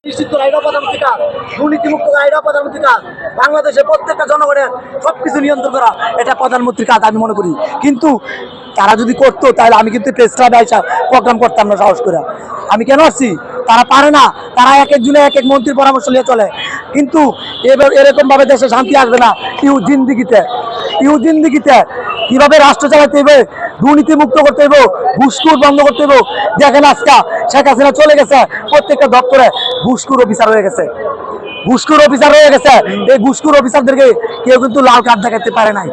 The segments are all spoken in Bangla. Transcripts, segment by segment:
নিশ্চিত করা এটাও প্রধানমন্ত্রী কাজ, দুর্নীতিমুক্ত করা এটাও প্রধানমন্ত্রী কাজ, বাংলাদেশের প্রত্যেকটা জনগণের সবকিছু নিয়ন্ত্রণ করা এটা প্রধানমন্ত্রীর কাজ আমি মনে করি। কিন্তু তারা যদি করতো তাহলে আমি কিন্তু প্রেস ক্লাবে আইসা প্রোগ্রাম করতাম না সাহস করে। আমি কেন আসছি? তারা পারে না, তারা এক একজনে এক এক মন্ত্রীর পরামর্শ নিয়ে চলে। কিন্তু এবার এরকম ভাবে দেশে শান্তি আসবে না। ইউ জিন্দিগিতে কিভাবে রাষ্ট্র চালাতে হবে, দুর্নীতি মুক্ত করতে হবে, ঘুষখোর বন্ধ করতে হবে। দেখেন আজকে শেখ হাসিনা চলে গেছে, প্রত্যেকটা দপ্তরে ঘুষখোর অফিসার হয়ে গেছে, এই ঘুষখোর অফিসারদেরকে কেউ কিন্তু লাল কার্ড দেখাতে পারে নাই।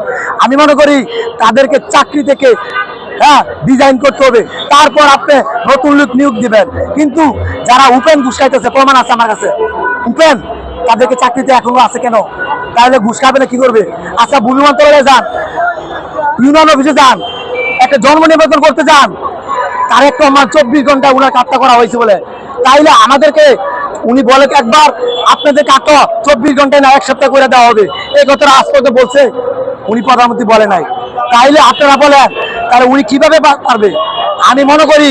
আমি মনে করি তাদেরকে চাকরি থেকে ডিজাইন করতে হবে, তারপর আপনি নতুন লোক নিয়োগ দিবেন। কিন্তু যারা উপেন ঘুষ খাইতেছে, প্রমাণ আছে আমার কাছে, উপেন তাদেরকে চাকরিতে এখনো আছে কেন? তাহলে ঘুষ খাবে না কি করবে? আচ্ছা, ভূমি মন্ত্রণালয়ে যান, ইউনিয়ন অফিসে যান, একটা জন্ম নিবন্ধন করতে যান, তার একটা আমার 24 ঘন্টা উনার কাটটা করা হয়েছে বলে। তাইলে আমাদেরকে উনি বলে একবার আপনাদের কাটো 24 ঘন্টায় না 1 সপ্তাহ করে দেওয়া হবে, এই কথাটা আজ পর্যন্ত বলছে উনি, প্রধানমন্ত্রী বলে নাই। তাইলে আপনারা বলেন তাহলে উনি কিভাবে পারবে? আমি মনে করি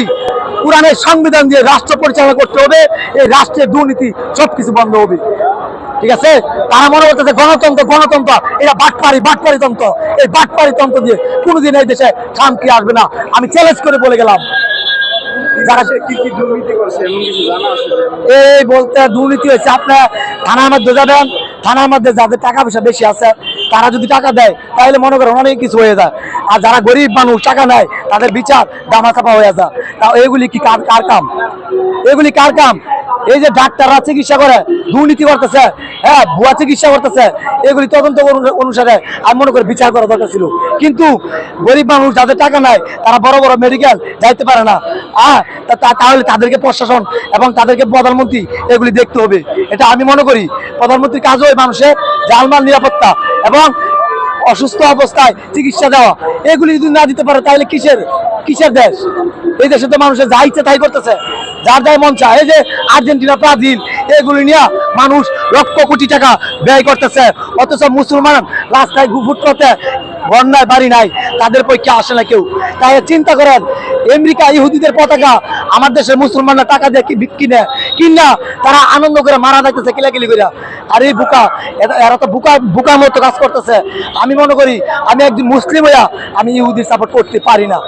কোরআনের সংবিধান দিয়ে রাষ্ট্র পরিচালনা করতে হবে, এই রাষ্ট্রের দুর্নীতি সবকিছু বন্ধ হবে। ঠিক আছে? তারা মনে করতেছে গণতন্ত্র এটা বাটপারি তন্ত্র, এই বাটপারি তন্ত্র দিয়ে কোনোদিন এই দেশে শান্তি আসবে না, আমি চ্যালেঞ্জ করে বলে গেলাম। যারা কি কি দুর্নীতি করছে এমন কিছু জানা আছে? এই বলতে দুর্নীতি হয়েছে, আপনার থানার মধ্যে যাবেন, থানার মধ্যে যাদের টাকা পয়সা বেশি আছে তারা যদি টাকা দেয় তাহলে মনে করেন অনেক কিছু হয়ে যায়। আর যারা গরিব মানুষ টাকা নেয় তাদের বিচার দামাচাপা হয়ে যায়। তা এগুলি কি কার কাম? এগুলি কার কাম? এই যে ডাক্তাররা চিকিৎসা করে দুর্নীতি করতেছে, ভুয়া চিকিৎসা করতেছে, এগুলি তদন্ত অনুসারে আমি মনে করি বিচার করা দরকার ছিল। কিন্তু গরিব মানুষ যাদের টাকা নাই তারা বড় বড় মেডিকেল যাইতে পারে না, তাহলে তাদেরকে প্রশাসন এবং তাদেরকে প্রধানমন্ত্রী এগুলি দেখতে হবে। এটা আমি মনে করি প্রধানমন্ত্রীর কাজ হয় মানুষের জানমাল নিরাপত্তা এবং অসুস্থ অবস্থায় চিকিৎসা দেওয়া। এগুলি যদি না দিতে পারে তাহলে কিসের দেশ? এই দেশে তো মানুষের যা ইচ্ছে তাই করতেছে, যার যাই মন চায়। এই যে আর্জেন্টিনা, ব্রাজিল, এগুলি নিয়ে মানুষ লক্ষ কোটি টাকা ব্যয় করতেছে, অথচ মুসলমান রাস্তায় ফুটপাতে ঘর নাই, বাড়ি নাই, তাদের পক্ষে আসে না কেউ। তাই চিন্তা করেন, আমেরিকা ইহুদিদের পতাকা আমার দেশের মুসলমানরা টাকা দিয়ে কিনা তারা আনন্দ করে মারা যাইতেছে কিলাকিলি করে। আর এই এরা তো বুকার মতো কাজ করতেছে। আমি মনে করি আমি একজন মুসলিম হইয়া আমি ইহুদির সাপোর্ট করতে পারি না।